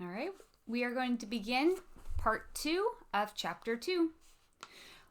All right, we are going to begin part 2 of chapter 2.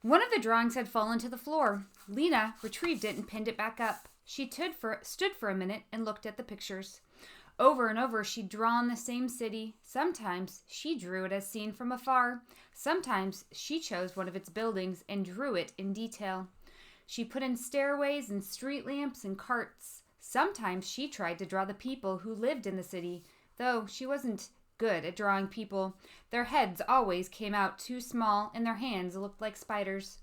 One of the drawings had fallen to the floor. Lena retrieved it and pinned it back up. She stood for a minute and looked at the pictures. Over and over she'd drawn the same city. Sometimes she drew it as seen from afar. Sometimes she chose one of its buildings and drew it in detail. She put in stairways and street lamps and carts. Sometimes she tried to draw the people who lived in the city, though she wasn't good at drawing people. Their heads always came out too small and their hands looked like spiders.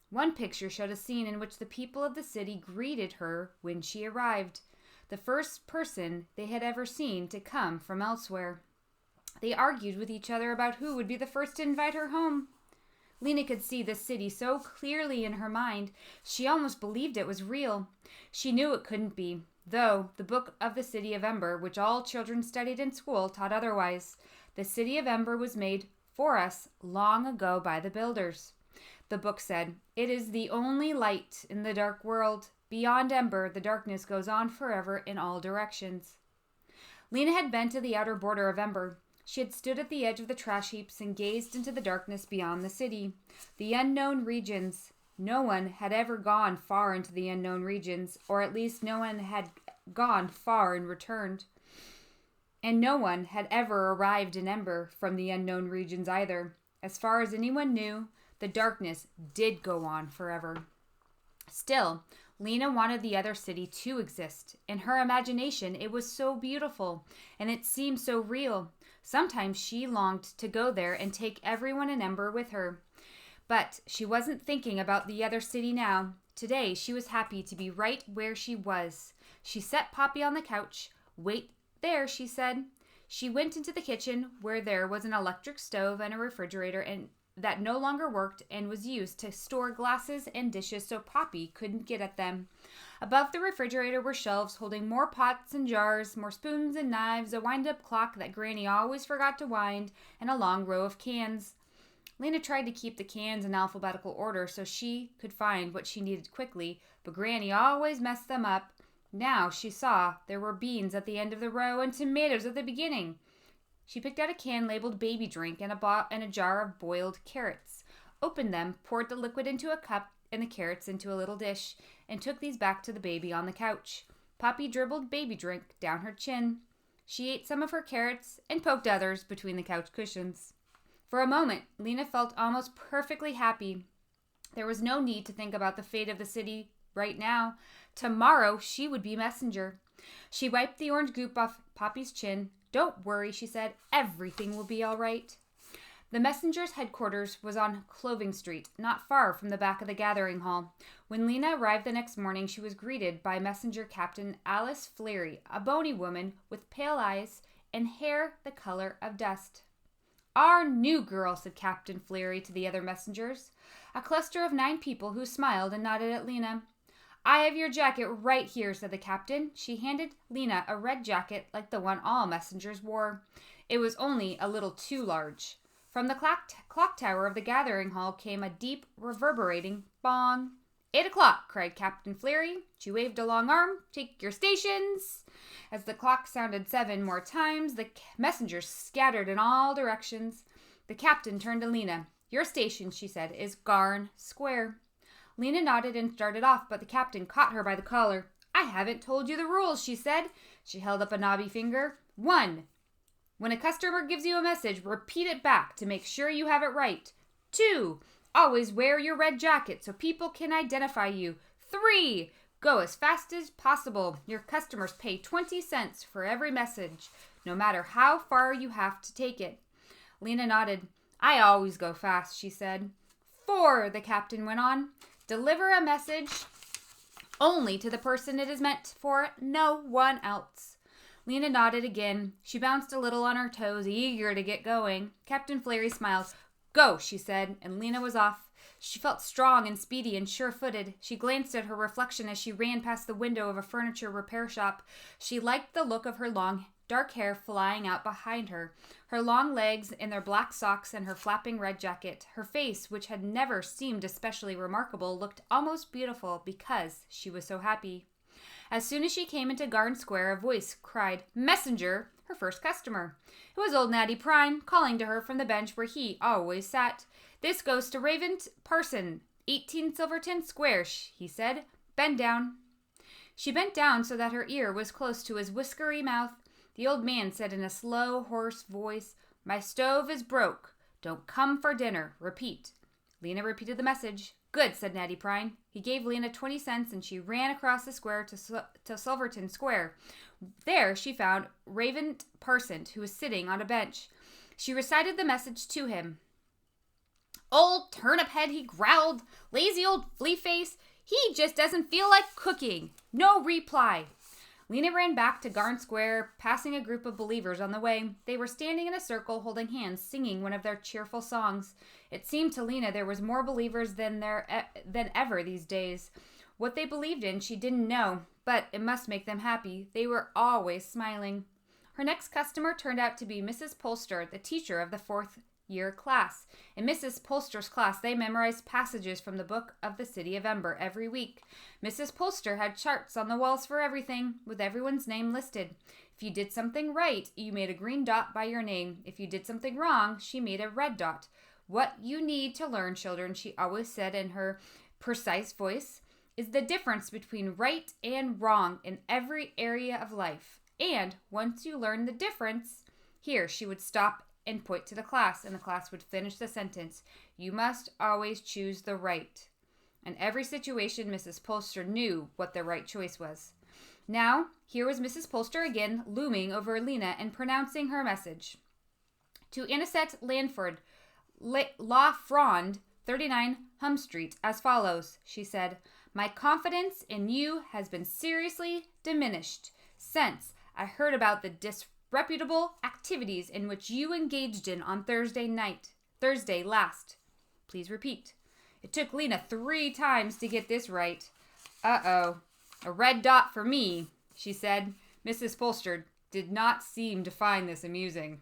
One picture showed a scene in which the people of the city greeted her when she arrived, the first person they had ever seen to come from elsewhere. They argued with each other about who would be the first to invite her home. Lena could see the city so clearly in her mind, she almost believed it was real. She knew it couldn't be, though the book of the city of Ember, which all children studied in school, taught otherwise. The city of Ember was made for us long ago by the builders. The book said, "It is the only light in the dark world. Beyond Ember, the darkness goes on forever in all directions." Lena had been to the outer border of Ember. She had stood at the edge of the trash heaps and gazed into the darkness beyond the city. The unknown regions. No one had ever gone far into the unknown regions, or at least no one had gone far and returned. And no one had ever arrived in Ember from the unknown regions either. As far as anyone knew, the darkness did go on forever. Still, Lena wanted the other city to exist. In her imagination, it was so beautiful, and it seemed so real. Sometimes she longed to go there and take everyone in Ember with her. But she wasn't thinking about the other city now. Today, she was happy to be right where she was. She set Poppy on the couch. "Wait there," she said. She went into the kitchen, where there was an electric stove and a refrigerator that no longer worked and was used to store glasses and dishes so Poppy couldn't get at them. Above the refrigerator were shelves holding more pots and jars, more spoons and knives, a wind-up clock that Granny always forgot to wind, and a long row of cans. Lena tried to keep the cans in alphabetical order so she could find what she needed quickly, but Granny always messed them up. Now she saw there were beans at the end of the row and tomatoes at the beginning. She picked out a can labeled baby drink and a jar of boiled carrots, opened them, poured the liquid into a cup and the carrots into a little dish, and took these back to the baby on the couch. Poppy dribbled baby drink down her chin. She ate some of her carrots and poked others between the couch cushions. For a moment, Lena felt almost perfectly happy. There was no need to think about the fate of the city right now. Tomorrow, she would be messenger. She wiped the orange goop off Poppy's chin. "Don't worry," she said. "Everything will be all right." The messenger's headquarters was on Clothing Street, not far from the back of the gathering hall. When Lena arrived the next morning, she was greeted by Messenger Captain Alice Fleury, a bony woman with pale eyes and hair the color of dust. "Our new girl," said Captain Fleury to the other messengers, a cluster of 9 people who smiled and nodded at Lena. "I have your jacket right here," said the captain. She handed Lena a red jacket like the one all messengers wore. It was only a little too large. From the clock tower of the gathering hall came a deep, reverberating bong. 8 o'clock, cried Captain Fleury. She waved a long arm. "Take your stations." As the clock sounded 7 more times, the messengers scattered in all directions. The captain turned to Lena. "Your station," she said, "is Garn Square." Lena nodded and started off, but the captain caught her by the collar. "I haven't told you the rules," she said. She held up a knobby finger. 1. When a customer gives you a message, repeat it back to make sure you have it right. 2. Always wear your red jacket so people can identify you. 3. Go as fast as possible. Your customers pay 20 cents for every message, no matter how far you have to take it. Lena nodded. "I always go fast," she said. 4. The captain went on. Deliver a message only to the person it is meant for, no one else. Lena nodded again. She bounced a little on her toes, eager to get going. Captain Fleury smiled. "Go," she said, and Lena was off. She felt strong and speedy and sure-footed. She glanced at her reflection as she ran past the window of a furniture repair shop. She liked the look of her long, dark hair flying out behind her, her long legs in their black socks and her flapping red jacket. Her face, which had never seemed especially remarkable, looked almost beautiful because she was so happy. As soon as she came into Garden Square, a voice cried, "Messenger!" her first customer. It was old Natty Prine, calling to her from the bench where he always sat. "This goes to Raven Parson, 18 Silverton Square," he said. "Bend down." She bent down so that her ear was close to his whiskery mouth. The old man said in a slow, hoarse voice, "My stove is broke. Don't come for dinner. Repeat." Lena repeated the message. "Good," said Natty Prine. He gave Lena 20 cents and she ran across the square to Silverton Square. There she found Raven Parson, who was sitting on a bench. She recited the message to him. "Old turnip head," he growled. "Lazy old flea face. He just doesn't feel like cooking." No reply. Lena ran back to Garden Square, passing a group of believers on the way. They were standing in a circle, holding hands, singing one of their cheerful songs. It seemed to Lena there was more believers than ever these days. What they believed in, she didn't know, but it must make them happy. They were always smiling. Her next customer turned out to be Mrs. Polster, the teacher of the 4th-year class. In Mrs. Polster's class, they memorized passages from the book of the city of Ember every week. Mrs. Polster had charts on the walls for everything, with everyone's name listed. If you did something right, you made a green dot by your name. If you did something wrong, she made a red dot. "What you need to learn, children," she always said in her precise voice, "is the difference between right and wrong in every area of life. And once you learn the difference," here she would stop and point to the class, and the class would finish the sentence, "you must always choose the right." In every situation, Mrs. Polster knew what the right choice was. Now, here was Mrs. Polster again, looming over Lena and pronouncing her message. "To Anisette Lanford, La Fronde, 39 Hum Street, as follows," she said. "My confidence in you has been seriously diminished since I heard about the disreputable activities in which you engaged in on Thursday last. Please repeat." It took Lena 3 times to get this right. "Uh-oh, a red dot for me," she said. Mrs. Polster did not seem to find this amusing.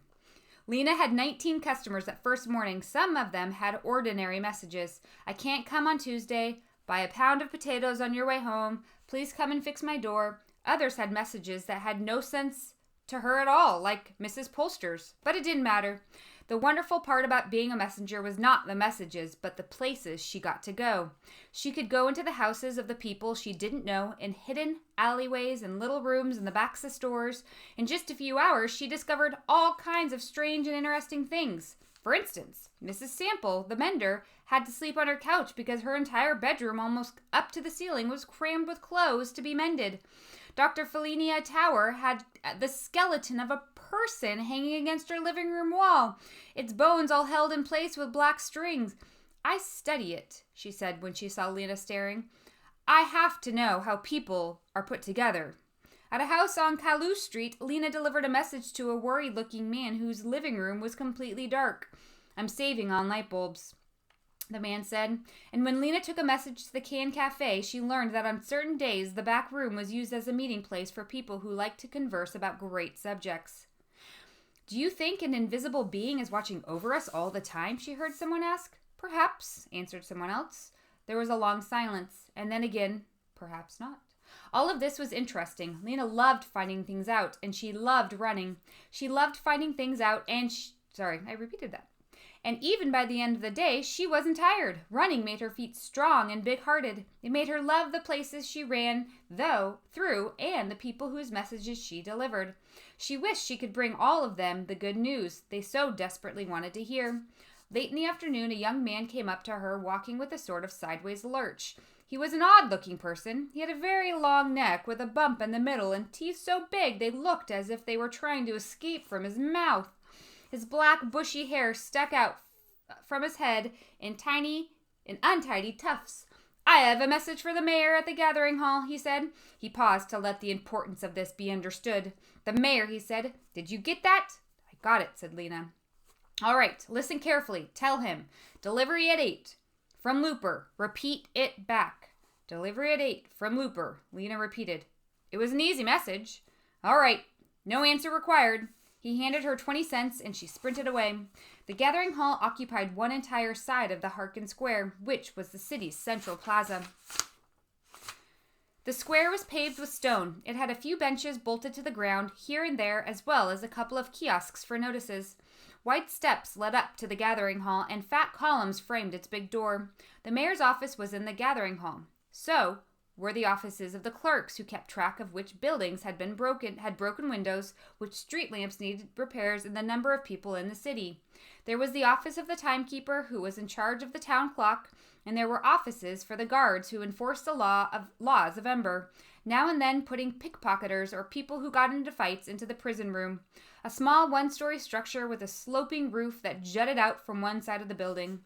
Lena had 19 customers that first morning. Some of them had ordinary messages. "I can't come on Tuesday. Buy a pound of potatoes on your way home. Please come and fix my door." Others had messages that had no sense to her at all, like Mrs. Polster's. But it didn't matter. The wonderful part about being a messenger was not the messages, but the places she got to go. She could go into the houses of the people she didn't know, in hidden alleyways and little rooms in the backs of stores. In just a few hours, she discovered all kinds of strange and interesting things. For instance, Mrs. Sample, the mender, had to sleep on her couch because her entire bedroom, almost up to the ceiling, was crammed with clothes to be mended. Dr. Felinia Tower had the skeleton of a person hanging against her living room wall, its bones all held in place with black strings. "I study it," she said when she saw Lena staring. "I have to know how people are put together." At a house on Caluce Street, Lena delivered a message to a worried-looking man whose living room was completely dark. "I'm saving on light bulbs," the man said. And when Lena took a message to the Can Cafe, she learned that on certain days the back room was used as a meeting place for people who liked to converse about great subjects. "Do you think an invisible being is watching over us all the time?" she heard someone ask. "Perhaps," answered someone else. There was a long silence, and then again, "Perhaps not." All of this was interesting. Lena loved finding things out, and she loved running. She loved finding things out, and And even by the end of the day, she wasn't tired. Running made her feet strong and big-hearted. It made her love the places she ran through and the people whose messages she delivered. She wished she could bring all of them the good news they so desperately wanted to hear. Late in the afternoon, a young man came up to her, walking with a sort of sideways lurch. He was an odd-looking person. He had a very long neck with a bump in the middle and teeth so big they looked as if they were trying to escape from his mouth. His black, bushy hair stuck out from his head in untidy tufts. "I have a message for the mayor at the gathering hall," he said. He paused to let the importance of this be understood. "The mayor," he said. "Did you get that?" "I got it," said Lena. "All right, listen carefully. Tell him. Delivery at 8. From Looper. Repeat it back." "Delivery at 8. From Looper," Lena repeated. It was an easy message. "All right. No answer required." He handed her 20 cents, and she sprinted away. The gathering hall occupied one entire side of the Harkin Square, which was the city's central plaza. The square was paved with stone. It had a few benches bolted to the ground here and there, as well as a couple of kiosks for notices. White steps led up to the gathering hall, and fat columns framed its big door. The mayor's office was in the gathering hall. So were the offices of the clerks, who kept track of which buildings had broken windows, which street lamps needed repairs, and the number of people in the city. There was the office of the timekeeper, who was in charge of the town clock, and there were offices for the guards, who enforced the laws of Ember, now and then putting pickpocketers or people who got into fights into the prison room, a small one-story structure with a sloping roof that jutted out from one side of the building.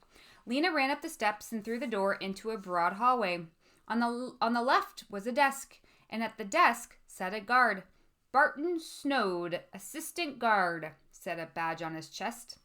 Lena ran up the steps and through the door into a broad hallway. On the left was a desk, and at the desk sat a guard. Barton Snowd, assistant guard, said a badge on his chest.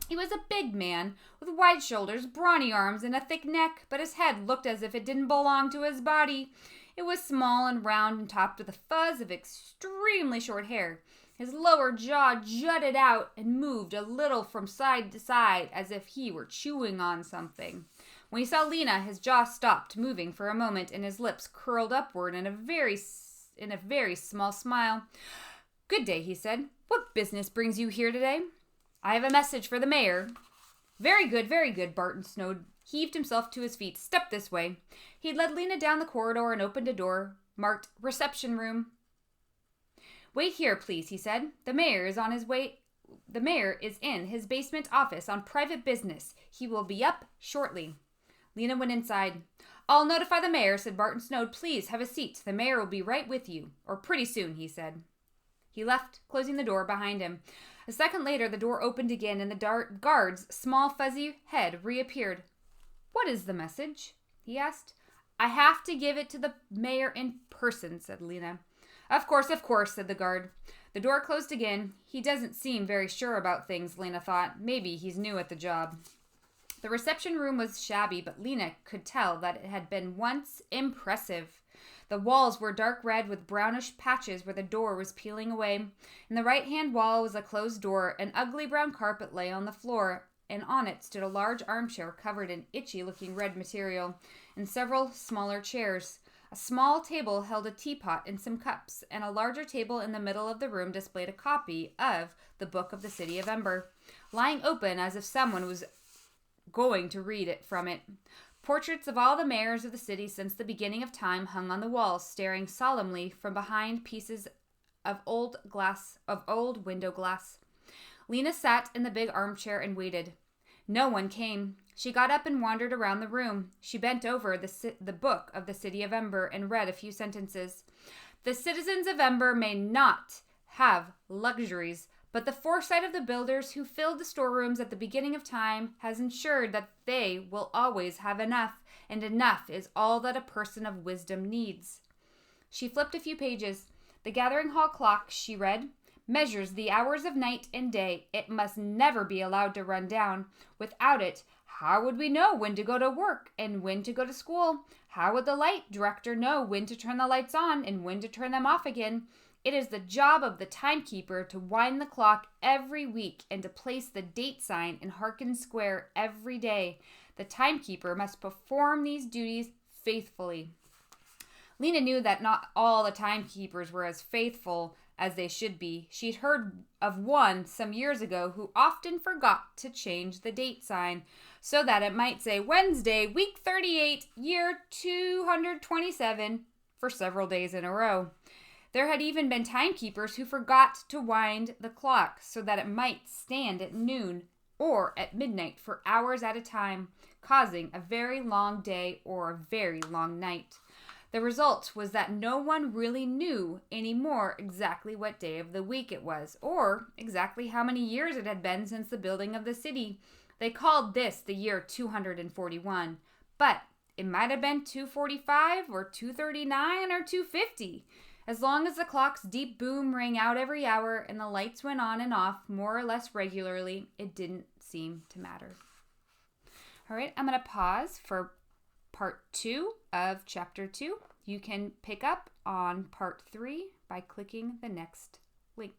He was a big man, with wide shoulders, brawny arms, and a thick neck, but his head looked as if it didn't belong to his body. It was small and round and topped with a fuzz of extremely short hair. His lower jaw jutted out and moved a little from side to side as if he were chewing on something. When he saw Lena, his jaw stopped moving for a moment and his lips curled upward in a very small smile. "Good day," he said. "What business brings you here today?" "I have a message for the mayor." Very good, Barton Snowd heaved himself to his feet. "Step this way." He led Lena down the corridor and opened a door marked reception room. "Wait here, please," he said. The mayor is in his basement office on private business. He will be up shortly." Lena went inside. "I'll notify the mayor," said Barton Snowd. "Please have a seat. The mayor will be right with you. Or pretty soon," he said. He left, closing the door behind him. A second later, the door opened again, and the guard's small fuzzy head reappeared. "What is the message?" he asked. "I have to give it to the mayor in person," said Lena. Of course, said the guard. The door closed again. He doesn't seem very sure about things, Lena thought. Maybe he's new at the job. The reception room was shabby, but Lena could tell that it had been once impressive. The walls were dark red with brownish patches where the door was peeling away. In the right-hand wall was a closed door. An ugly brown carpet lay on the floor, and on it stood a large armchair covered in itchy-looking red material, and several smaller chairs. A small table held a teapot and some cups, and a larger table in the middle of the room displayed a copy of the Book of the City of Ember, lying open as if someone was going to read it from it. Portraits of all the mayors of the city since the beginning of time hung on the walls, staring solemnly from behind pieces of old window glass. Lena sat in the big armchair and waited. No one came. She got up and wandered around the room. She bent over the Book of the City of Ember and read a few sentences. "The citizens of Ember may not have luxuries, but the foresight of the builders who filled the storerooms at the beginning of time has ensured that they will always have enough, and enough is all that a person of wisdom needs." She flipped a few pages. "The gathering hall clock," she read, "measures the hours of night and day. It must never be allowed to run down. Without it, how would we know when to go to work and when to go to school? How would the light director know when to turn the lights on and when to turn them off again? It is the job of the timekeeper to wind the clock every week and to place the date sign in Harkin Square every day. The timekeeper must perform these duties faithfully." Lena knew that not all the timekeepers were as faithful as they should be. She'd heard of one some years ago who often forgot to change the date sign so that it might say Wednesday, week 38, year 227 for several days in a row. There had even been timekeepers who forgot to wind the clock so that it might stand at noon or at midnight for hours at a time, causing a very long day or a very long night. The result was that no one really knew anymore exactly what day of the week it was, or exactly how many years it had been since the building of the city. They called this the year 241, but it might have been 245 or 239 or 250. As long as the clock's deep boom rang out every hour and the lights went on and off more or less regularly, it didn't seem to matter. All right, I'm going to pause for part 2 of chapter 2. You can pick up on part 3 by clicking the next link.